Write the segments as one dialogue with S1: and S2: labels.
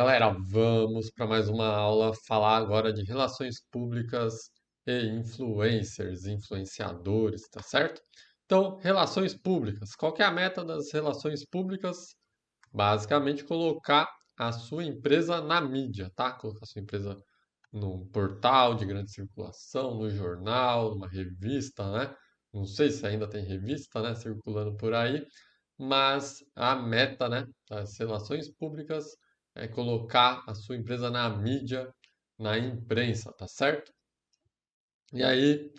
S1: Galera, vamos para mais uma aula falar agora de relações públicas e influencers, influenciadores, tá certo? Então, relações públicas. Qual que é a meta das relações públicas? Basicamente, colocar a sua empresa na mídia, tá? Colocar a sua empresa num portal de grande circulação, no jornal, numa revista, né? Não sei se ainda tem revista, né, circulando por aí, mas a meta, né, das relações públicas é colocar a sua empresa na mídia, na imprensa, tá certo? E aí,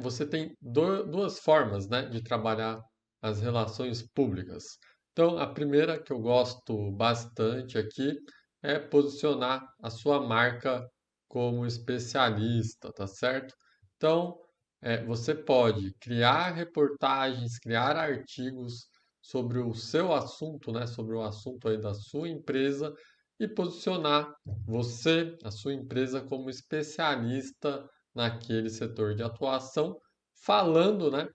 S1: você tem duas formas, né, de trabalhar as relações públicas. Então, a primeira que eu gosto bastante aqui é posicionar a sua marca como especialista, tá certo? Então, você pode criar reportagens, criar artigos sobre o seu assunto, né, sobre o assunto aí da sua empresa e posicionar você, a sua empresa, como especialista naquele setor de atuação, falando, né,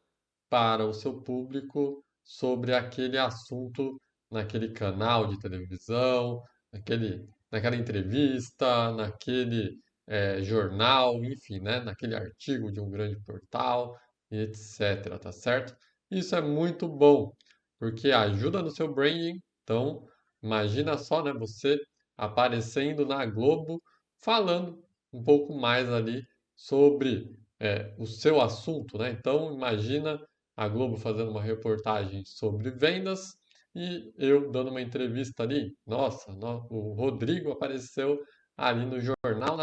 S1: para o seu público sobre aquele assunto naquele canal de televisão, naquela entrevista, naquele jornal, enfim, né, naquele artigo de um grande portal, e etc, tá certo? Isso é muito bom, porque ajuda no seu branding. Então, imagina só, né, você aparecendo na Globo falando um pouco mais ali sobre o seu assunto, né? Então, imagina a Globo fazendo uma reportagem sobre vendas e eu dando uma entrevista ali. Nossa, o Rodrigo apareceu ali no Jornal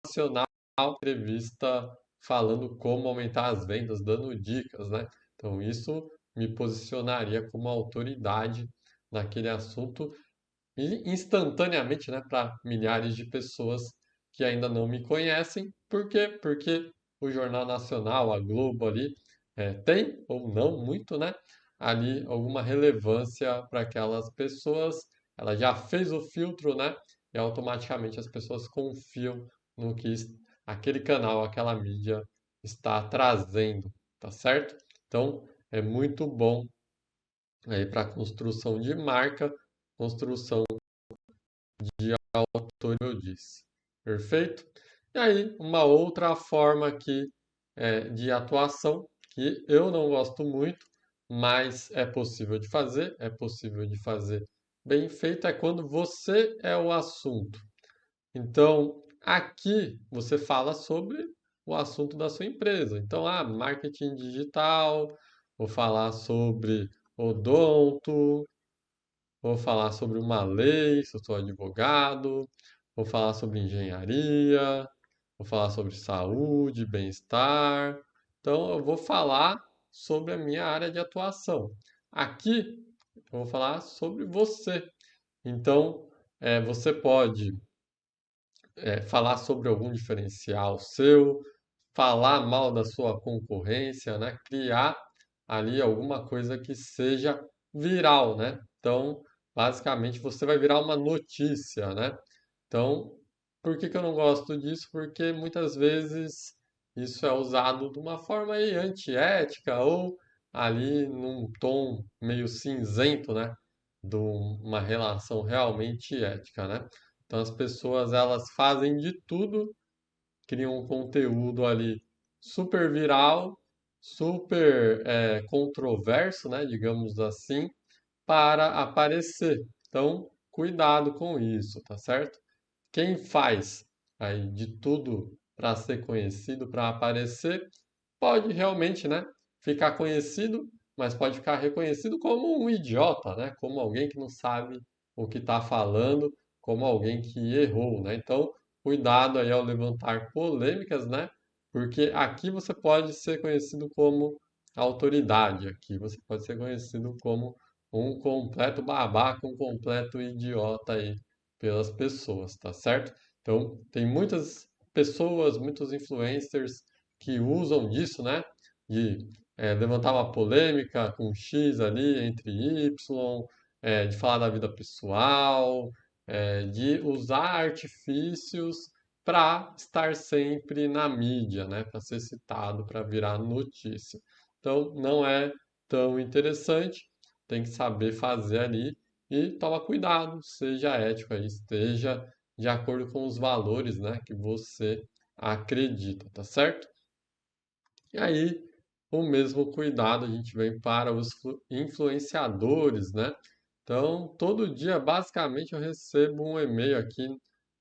S1: Nacional, entrevista falando como aumentar as vendas, dando dicas, né? Então, isso me posicionaria como autoridade naquele assunto e instantaneamente, né, para milhares de pessoas que ainda não me conhecem. Por quê? Porque o Jornal Nacional, a Globo ali, tem, ou não muito, né, ali alguma relevância para aquelas pessoas. Ela já fez o filtro, né, e automaticamente as pessoas confiam no que aquele canal, aquela mídia está trazendo, tá certo? Então, é muito bom aí para construção de marca, construção de autor, eu disse. Perfeito? E aí, uma outra forma aqui de atuação, que eu não gosto muito, mas é possível de fazer bem feito, é quando você é o assunto. Então, aqui você fala sobre o assunto da sua empresa. Então, marketing digital, vou falar sobre odonto, vou falar sobre uma lei, se eu sou advogado, vou falar sobre engenharia, vou falar sobre saúde, bem-estar. Então, eu vou falar sobre a minha área de atuação. Aqui, eu vou falar sobre você. Então, você pode falar sobre algum diferencial seu, falar mal da sua concorrência, né? Criar ali alguma coisa que seja viral, né? Então, basicamente, você vai virar uma notícia, né? Então, por que que eu não gosto disso? Porque muitas vezes isso é usado de uma forma aí antiética ou ali num tom meio cinzento, né? De uma relação realmente ética, né? Então as pessoas elas fazem de tudo, criam um conteúdo ali super viral, super controverso, né? Digamos assim, para aparecer. Então, cuidado com isso, tá certo? Quem faz aí de tudo para ser conhecido, para aparecer, pode realmente, né, ficar conhecido, mas pode ficar reconhecido como um idiota, né, como alguém que não sabe o que está falando, como alguém que errou, né? Então, cuidado aí ao levantar polêmicas, né? Porque aqui você pode ser conhecido como autoridade, aqui você pode ser conhecido como um completo babaca, um completo idiota aí pelas pessoas, tá certo? Então, tem muitas pessoas, muitos influencers que usam disso, né? De levantar uma polêmica com X ali entre Y, de falar da vida pessoal, de usar artifícios para estar sempre na mídia, né? Para ser citado, para virar notícia. Então, não é tão interessante, tem que saber fazer ali e toma cuidado, seja ético aí, esteja de acordo com os valores, né, que você acredita, tá certo? E aí, o mesmo cuidado a gente vem para os influenciadores, né? Então, todo dia, basicamente, eu recebo um e-mail aqui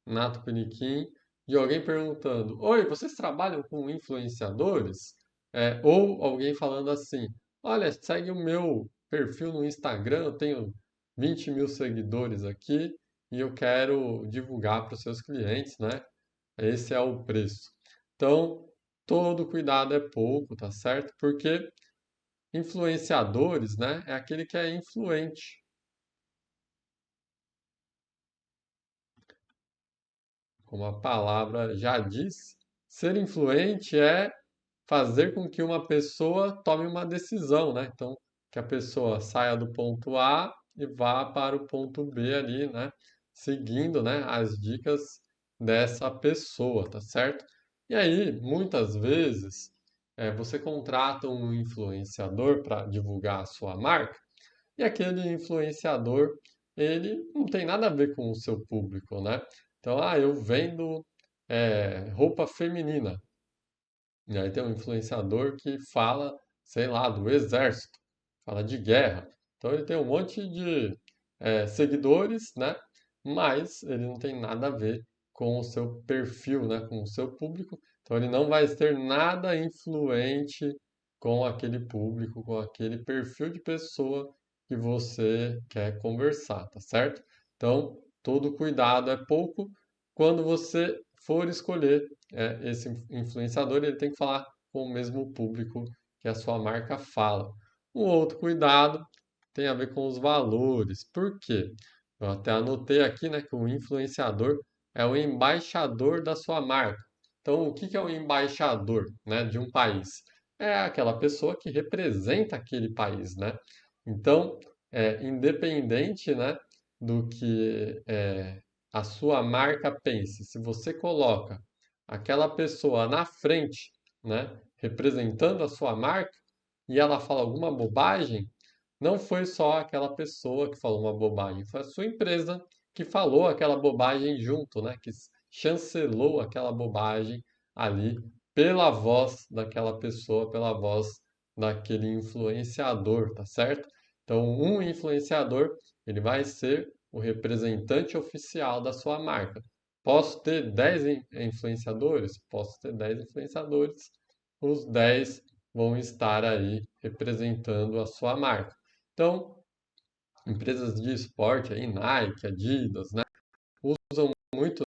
S1: na Tupiniquim de alguém perguntando: Oi, vocês trabalham com influenciadores? Ou alguém falando assim: Olha, segue o meu perfil no Instagram, eu tenho 20 mil seguidores aqui e eu quero divulgar para os seus clientes, né? Esse é o preço. Então, todo cuidado é pouco, tá certo? Porque influenciadores, né, é aquele que é influente. Como a palavra já diz, ser influente é fazer com que uma pessoa tome uma decisão, né? Então, que a pessoa saia do ponto A e vá para o ponto B ali, né? Seguindo, né, as dicas dessa pessoa, tá certo? E aí, muitas vezes, você contrata um influenciador para divulgar a sua marca, e aquele influenciador, ele não tem nada a ver com o seu público, né? Então, eu vendo roupa feminina. E aí tem um influenciador que fala, sei lá, do exército, fala de guerra. Então ele tem um monte de seguidores, né? Mas ele não tem nada a ver com o seu perfil, né? Com o seu público. Então ele não vai ter nada influente com aquele público, com aquele perfil de pessoa que você quer conversar, tá certo? Então, todo cuidado é pouco quando você for escolher esse influenciador, ele tem que falar com o mesmo público que a sua marca fala. Um outro cuidado tem a ver com os valores. Por quê? Eu até anotei aqui, né, que o influenciador é o embaixador da sua marca. Então, o que que é o embaixador, né, de um país? É aquela pessoa que representa aquele país, né? Então, independente, né, do que a sua marca pense, se você coloca aquela pessoa na frente, né, representando a sua marca, e ela fala alguma bobagem, não foi só aquela pessoa que falou uma bobagem, foi a sua empresa que falou aquela bobagem junto, né, que chancelou aquela bobagem ali pela voz daquela pessoa, pela voz daquele influenciador, tá certo? Então, um influenciador, ele vai ser o representante oficial da sua marca. Posso ter 10 influenciadores? Posso ter 10 influenciadores. Os 10 vão estar aí representando a sua marca. Então, empresas de esporte aí, Nike, Adidas, né, usam muito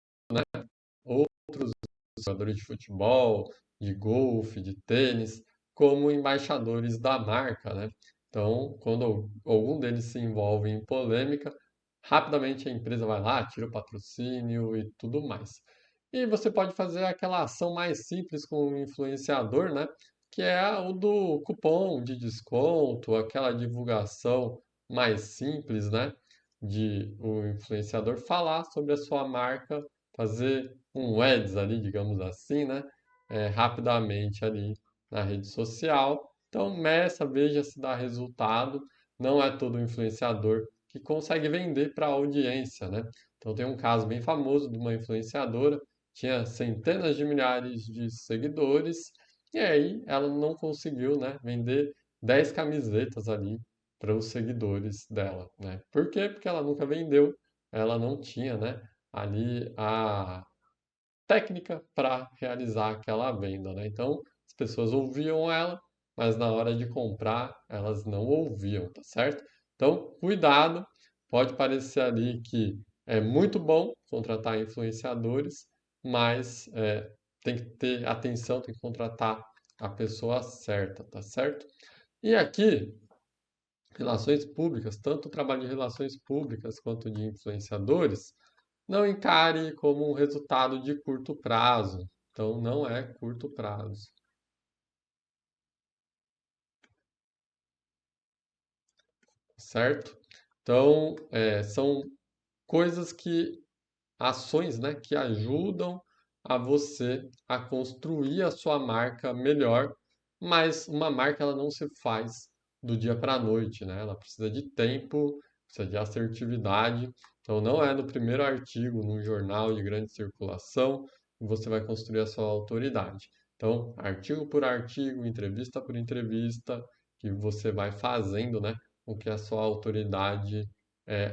S1: outros jogadores de futebol, de golfe, de tênis, como embaixadores da marca, né? Então, quando algum deles se envolve em polêmica, rapidamente a empresa vai lá, tira o patrocínio e tudo mais. E você pode fazer aquela ação mais simples com o influenciador, né? Que é o do cupom de desconto, aquela divulgação mais simples, né? De o influenciador falar sobre a sua marca, fazer um ads ali, digamos assim, né? Rapidamente ali na rede social. Então, meça, veja se dá resultado. Não é todo influenciador que consegue vender para a audiência, né? Então, tem um caso bem famoso de uma influenciadora, tinha centenas de milhares de seguidores, e aí ela não conseguiu, né, vender 10 camisetas ali para os seguidores dela, né? Por quê? Porque ela nunca vendeu, ela não tinha, né, ali a técnica para realizar aquela venda, né? Então, as pessoas ouviam ela, mas na hora de comprar, elas não ouviam, tá certo? Então, cuidado, pode parecer ali que é muito bom contratar influenciadores, mas tem que ter atenção, tem que contratar a pessoa certa, tá certo? E aqui, relações públicas, tanto o trabalho de relações públicas quanto de influenciadores, não encare como um resultado de curto prazo. Então, não é curto prazo, certo? Então, são coisas que, ações, né, que ajudam a você a construir a sua marca melhor, mas uma marca ela não se faz do dia para a noite, né? Ela precisa de tempo precisa de assertividade. Então, não é no primeiro artigo, num jornal de grande circulação, que você vai construir a sua autoridade. Então, artigo por artigo, entrevista por entrevista, que você vai fazendo, né, com que a sua autoridade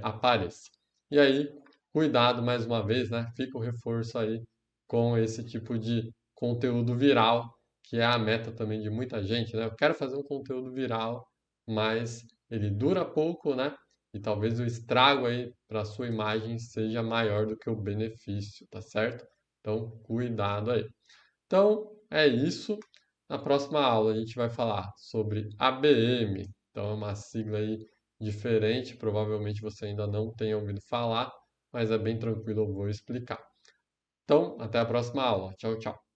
S1: apareça. E aí, cuidado mais uma vez, né? Fica o reforço aí com esse tipo de conteúdo viral, que é a meta também de muita gente, né? Eu quero fazer um conteúdo viral, mas ele dura pouco, né? E talvez o estrago aí para a sua imagem seja maior do que o benefício, tá certo? Então, cuidado aí. Então, é isso. Na próxima aula a gente vai falar sobre ABM. Então, é uma sigla aí diferente, provavelmente você ainda não tenha ouvido falar, mas é bem tranquilo, eu vou explicar. Então, até a próxima aula. Tchau, tchau.